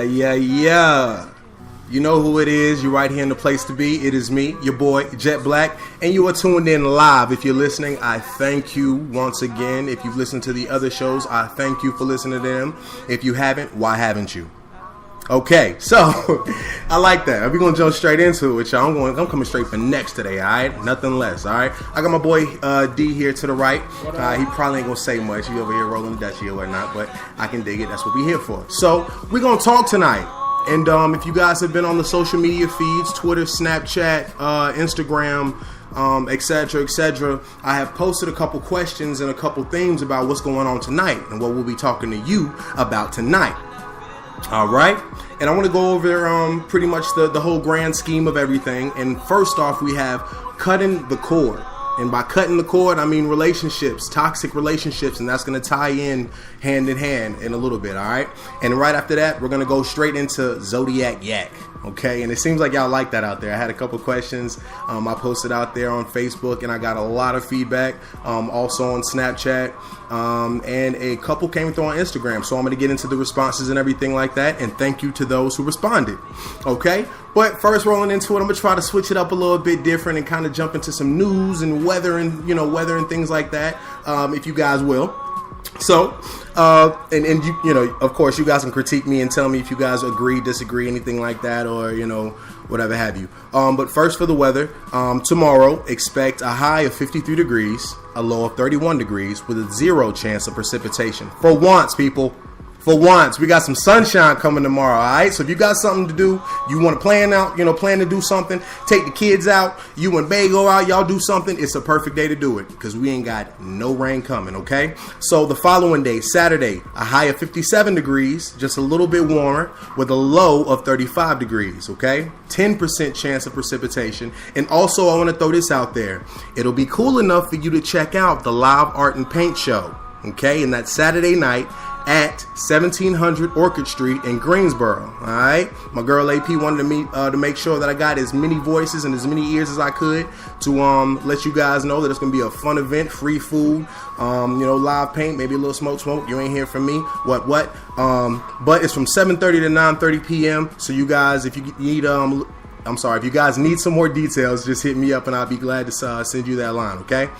Yeah. You know who it is. You're right here in the place to be. It is me, your boy, Jet Black, and you are tuned in live. If you're listening, I thank you once again. If you've listened to the other shows, I thank you for listening to them. If you haven't, why haven't you? Okay, so I like that. We're gonna jump straight into it with y'all. I'm coming straight for next today, alright? Nothing less, alright? I got my boy D here to the right. He probably ain't gonna say much. He over here rolling the Dutchie or whatnot, but I can dig it. That's what we're here for. So we're gonna talk tonight. And if you guys have been on the social media feeds, Twitter, Snapchat, Instagram, etc., I have posted a couple questions and a couple themes about what's going on tonight and what we'll be talking to you about tonight. All right, and I want to go over pretty much the whole grand scheme of everything. And first off, we have cutting the cord. And by cutting the cord, I mean relationships, toxic relationships, and that's going to tie in hand in a little bit, all right? And right after that, we're going to go straight into Zodiac Yak, okay? And it seems like y'all like that out there. I had a couple questions I posted out there on Facebook, and I got a lot of feedback, also on Snapchat, and a couple came through on Instagram. So I'm going to get into the responses and everything like that, and thank you to those who responded, okay? But first, rolling into it, I'm going to try to switch it up a little bit different and kind of jump into some news and weather and, weather and things like that, if you guys will. So, and you know, of course, you guys can critique me and tell me if you guys agree, disagree, anything like that, or, whatever have you. But first for the weather, tomorrow, expect a high of 53 degrees, a low of 31 degrees with a 0 chance of precipitation. For once, people. For once, we got some sunshine coming tomorrow, all right? So if you got something to do, you want to plan to do something, take the kids out, you and Bay go out, y'all do something, it's a perfect day to do it because we ain't got no rain coming, okay? So the following day, Saturday, a high of 57 degrees, just a little bit warmer, with a low of 35 degrees, okay? 10% chance of precipitation. And also, I want to throw this out there. It'll be cool enough for you to check out the live art and paint show, okay? And that's Saturday night at 1700 Orchard Street in Greensboro. All right, my girl AP wanted to make sure that I got as many voices and as many ears as I could to let you guys know that it's gonna be a fun event, free food, live paint, maybe a little smoke. You ain't hear from me. What? But it's from 7:30 to 9:30 p.m. So you guys, if you need if you guys need some more details, just hit me up and I'll be glad to send you that line. Okay.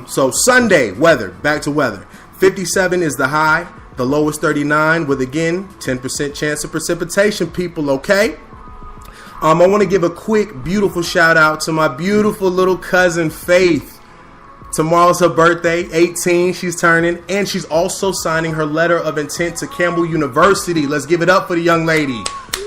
So Sunday weather. Back to weather. 57 is the high. The low is 39 with, again, 10% chance of precipitation, people, okay? I want to give a quick, beautiful shout out to my beautiful little cousin, Faith. Tomorrow's her birthday, 18, she's turning, and she's also signing her letter of intent to Campbell University. Let's give it up for the young lady.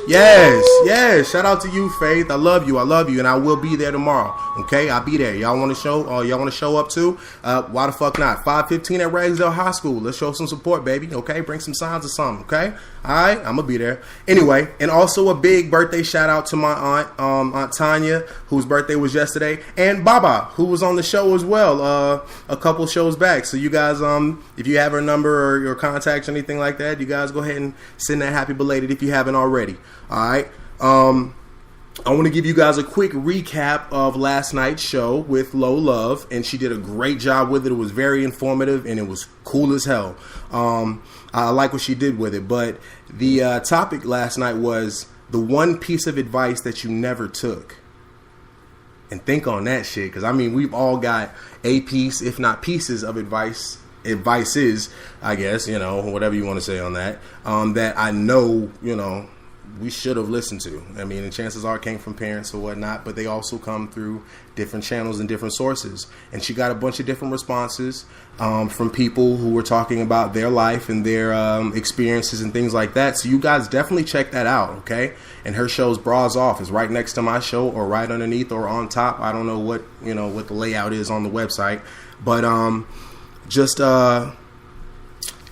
Yes. Shout out to you, Faith. I love you, and I will be there tomorrow. Okay, I'll be there. Y'all want to show up too? Why the fuck not? 5:15 at Ragsdale High School. Let's show some support, baby. Okay, bring some signs or something. Okay, all right, I'm gonna be there. Anyway, and also a big birthday shout out to my aunt Tanya, whose birthday was yesterday, and Baba, who was on the show as well, a couple shows back. So you guys, if you have her number or your contacts or anything like that, you guys go ahead and send that happy belated if you haven't already. All right. I want to give you guys a quick recap of last night's show with Low Love, and she did a great job with it. It was very informative, and it was cool as hell. I like what she did with it, but the topic last night was the one piece of advice that you never took. And think on that shit, because, I mean, we've all got a piece, if not pieces of advices, I guess, whatever you want to say on that, that I know, we should have listened to. I mean, and chances are it came from parents or whatnot, but they also come through different channels and different sources. And she got a bunch of different responses from people who were talking about their life and their experiences and things like that. So you guys definitely check that out, okay? And her show's Bras Off is right next to my show, or right underneath, or on top. I don't know what the layout is on the website, but just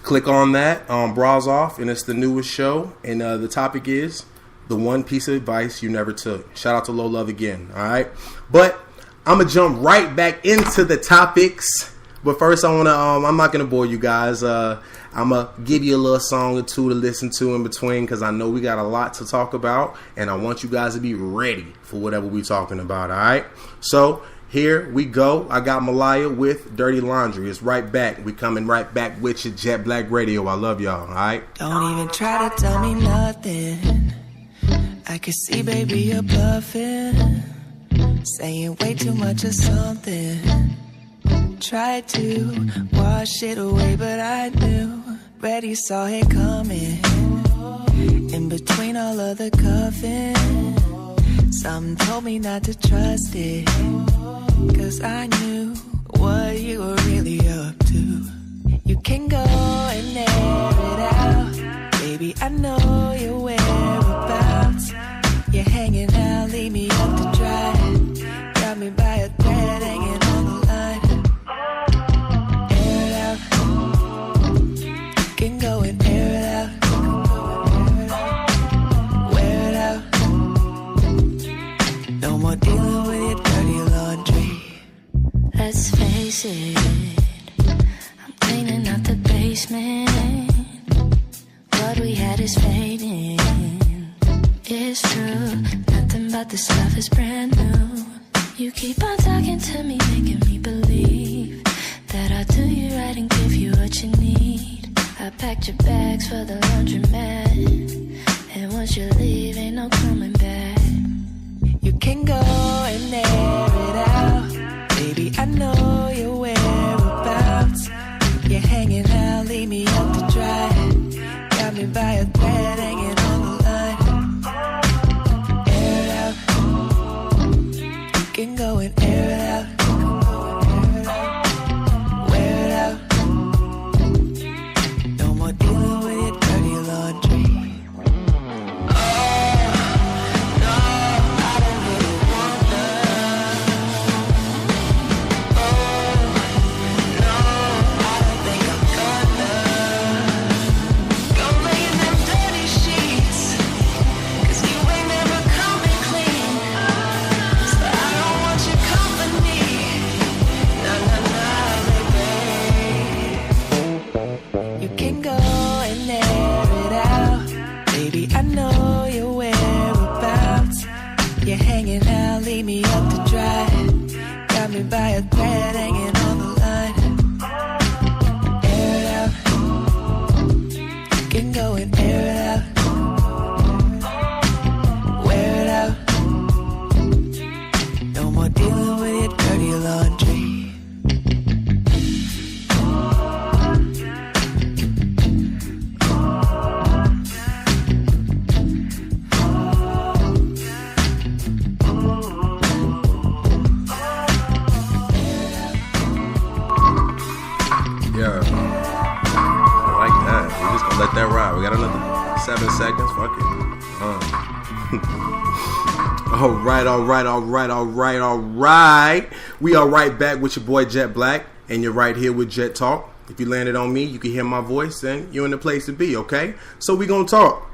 click on that, Bras Off, and it's the newest show. And the topic is the one piece of advice you never took. Shout out to Low Love again, all right? But I'm going to jump right back into the topics. But first, I'm not going to bore you guys. I'm going to give you a little song or two to listen to in between, because I know we got a lot to talk about, and I want you guys to be ready for whatever we're talking about, all right? So Here we go. I got Malaya with Dirty Laundry. It's right back. We coming right back with you, Jet Black Radio. I love y'all, all right? Don't even try to tell me nothing. I can see, baby, you're bluffing. Saying way too much or something. Tried to wash it away, but I knew. Already saw it coming. In between all of the cuffing, something told me not to trust it. Cause I knew what you were really up to. You can go and air it out. Baby, I know your whereabouts. You're hanging out, leave me up to dry. Got me by a thread hanging on the line. Air it out. You can go and air it out. Wear it out. No more dealing with your dirty laundry. Let's face it, I'm cleaning out the basement. What we had is fading. It's true, nothing but the stuff is brand new. You keep on talking to me, making me believe that I'll do you right and give you what you need. I packed your bags for the laundromat, and once you leave, ain't no coming back. You can go and air it out. Baby, I know your whereabouts. You're hanging out, leave me up to dry. Got me by a thread hanging on the line. Air it out. You can go and air it out. Wear it out. No more dealing with your dirty laundry. Leave me up to dry. Got me by a thread hanging on the line. Air it out. You can go and air it out. Wear it out. No more dealing with your dirty laundry. Let that ride. We got another 7 seconds. Fuck it. All right. We are right back with your boy Jet Black, and you're right here with Jet Talk. If you landed on me, you can hear my voice, and you're in the place to be. Okay. So we gonna talk.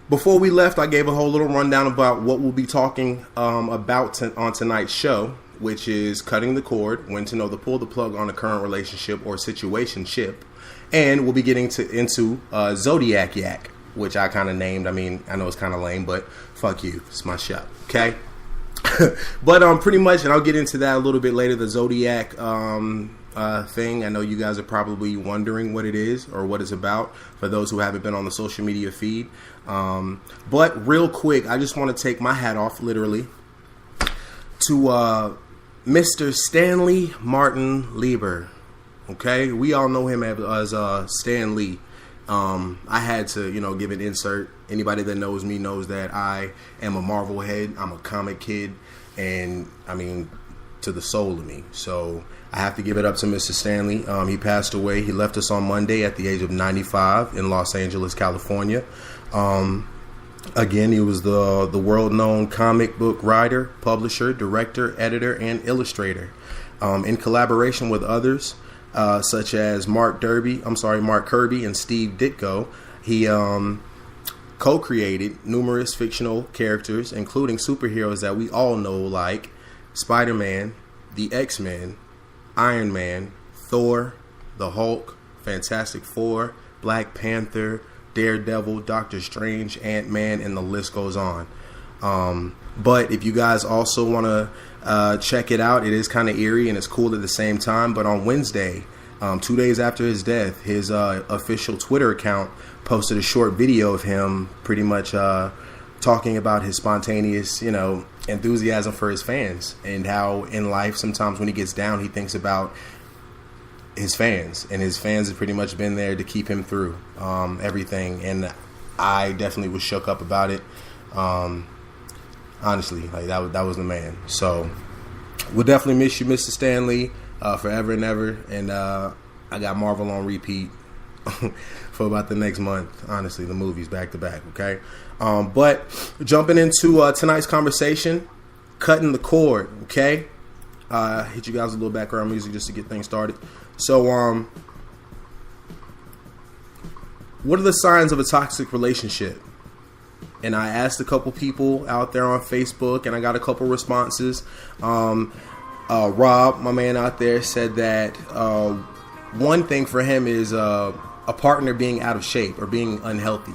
Before we left, I gave a whole little rundown about what we'll be talking about on tonight's show, which is cutting the cord, when to know to pull the plug on a current relationship or situationship. And we'll be getting into Zodiac Yak, which I kind of named. I mean, I know it's kind of lame, but fuck you. It's my show, okay? But pretty much, and I'll get into that a little bit later, the Zodiac thing. I know you guys are probably wondering what it is or what it's about for those who haven't been on the social media feed. But real quick, I just want to take my hat off, literally, to Mr. Stanley Martin Lieber. Okay, we all know him as Stan Lee. I had to, give an insert. Anybody that knows me knows that I am a Marvel head. I'm a comic kid, and I mean, to the soul of me. So I have to give it up to Mr. Stanley. He passed away. He left us on Monday at the age of 95 in Los Angeles, California. Again, he was the world-known comic book writer, publisher, director, editor, and illustrator. In collaboration with others, such as Mark Kirby and Steve Ditko, he co-created numerous fictional characters, including superheroes that we all know, like Spider-Man, the X-Men, Iron Man, Thor, the Hulk, Fantastic Four, Black Panther, Daredevil, Doctor Strange, Ant-Man, and the list goes on. But if you guys also want to Check it out. It is kind of eerie and it's cool at the same time. But on Wednesday, 2 days after his death, his official Twitter account posted a short video of him pretty much talking about his spontaneous, enthusiasm for his fans, and how in life sometimes when he gets down, he thinks about his fans, and his fans have pretty much been there to keep him through everything. And I definitely was shook up about it. Honestly, like that was the man. So we'll definitely miss you, Mr. Stanley, forever and ever. And I got Marvel on repeat for about the next month. Honestly, the movies back to back. Okay, but jumping into tonight's conversation, cutting the cord. Okay, hit you guys a little background music just to get things started. So, what are the signs of a toxic relationship? And I asked a couple people out there on Facebook, and I got a couple responses. Rob, my man out there, said that one thing for him is a partner being out of shape or being unhealthy.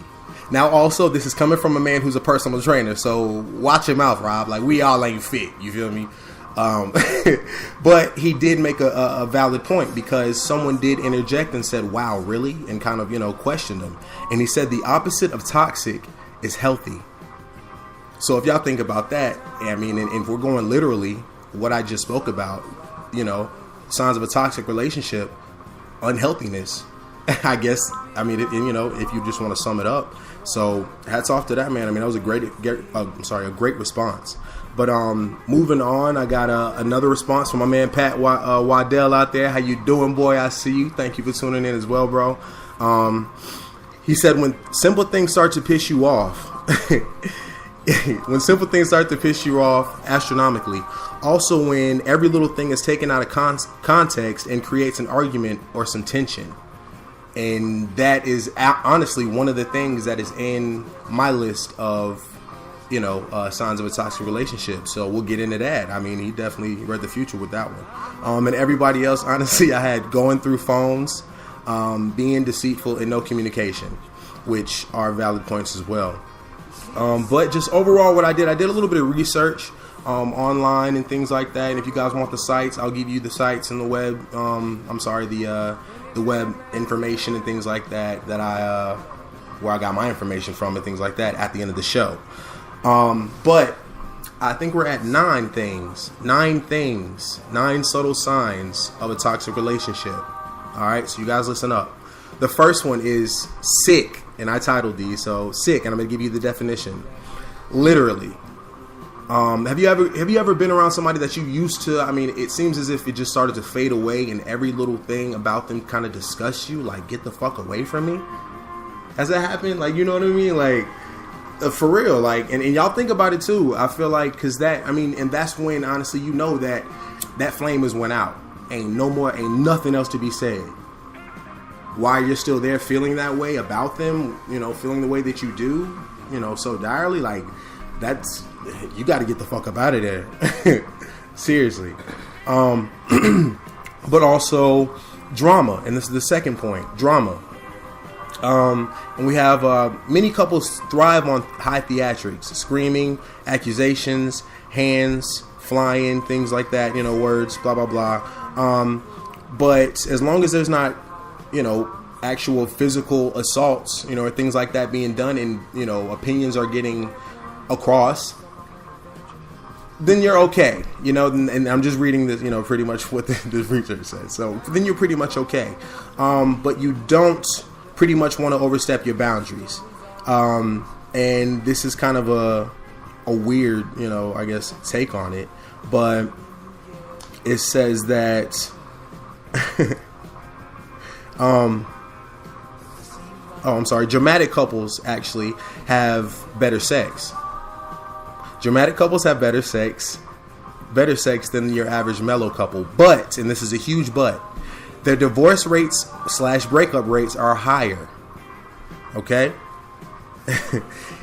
Now, also, this is coming from a man who's a personal trainer, so watch your mouth, Rob. Like, we all ain't fit, you feel me? But he did make a valid point, because someone did interject and said, wow, really? And kind of, questioned him. And he said the opposite of toxic is healthy. So if y'all think about that, I mean, and if we're going literally, what I just spoke about, signs of a toxic relationship, unhealthiness, I guess, I mean, if you just want to sum it up. So hats off to that man. I mean, that was a great response. But moving on, I got another response from my man Pat Waddell out there. How you doing, boy? I see you. Thank you for tuning in as well, bro. He said, when simple things start to piss you off, astronomically, also when every little thing is taken out of context and creates an argument or some tension. And that is honestly one of the things that is in my list of, signs of a toxic relationship. So we'll get into that. I mean, he definitely read the future with that one. And everybody else, honestly, I had going through phones, being deceitful, and no communication, which are valid points as well. But just overall, what I did a little bit of research online and things like that. And if you guys want the sites, I'll give you the sites and the web. The web information and things like that I where I got my information from and things like that at the end of the show. But I think we're at 9 subtle signs of a toxic relationship. All right, so you guys listen up. The first one is sick, and I titled these, so sick, and I'm gonna give you the definition. Literally, have you ever been around somebody that you used to? I mean, it seems as if it just started to fade away, and every little thing about them kind of disgusts you. Like, get the fuck away from me. Has that happened? Like, you know what I mean? Like, for real. Like, and y'all think about it too. I feel like, cause that, I mean, and that's when honestly that flame has went out. Ain't nothing else to be said. While you're still there feeling that way about them, feeling the way that you do, so direly, like, that's, you got to get the fuck up out of there. Seriously. But also drama. And this is the second point, drama. And we have many couples thrive on high theatrics, screaming, accusations, hands flying, things like that, words, blah, blah, blah. But as long as there's not, actual physical assaults, or things like that being done, and, opinions are getting across, then you're okay, and I'm just reading this, pretty much what the research says. So then you're pretty much okay. But you don't pretty much want to overstep your boundaries. And this is kind of a weird, I guess, take on it. But it says that dramatic couples actually have better sex. Dramatic couples have better sex than your average mellow couple. But, and this is a huge but, their divorce rates / breakup rates are higher. Okay?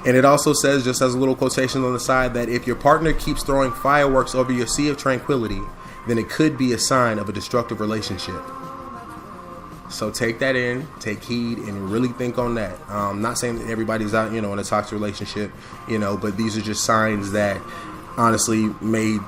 And it also says, just as a little quotation on the side, that if your partner keeps throwing fireworks over your sea of tranquility, then it could be a sign of a destructive relationship. So take that in, take heed, and really think on that. I'm not saying that everybody's out, in a toxic relationship, but these are just signs that honestly may,